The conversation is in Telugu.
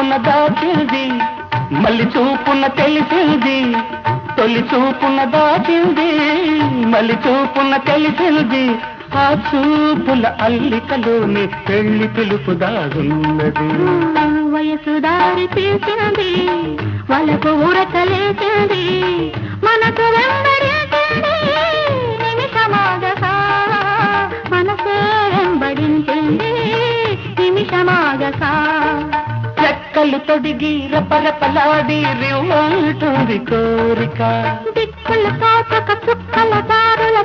చూపున దాచింది మళ్ళీ చూపున తెలిసింది, తొలి చూపున దాచింది మళ్ళీ చూపున తెలిసింది. ఆ చూపుల అల్లికలోని పెళ్లి పిలుపు దాగున్నది. వయసు దారి తీసింది, వాళ్ళకు ఊరటలేసింది, మనకు వెంబడించింది నిమిషమాగక, మనసే వెంబడించింది నిమిషమాగక. రెక్కలు తొడిగి రపరపలాడి రివ్వంటుంది కోరిక, దిక్కులు తాకక చుక్కల దారుల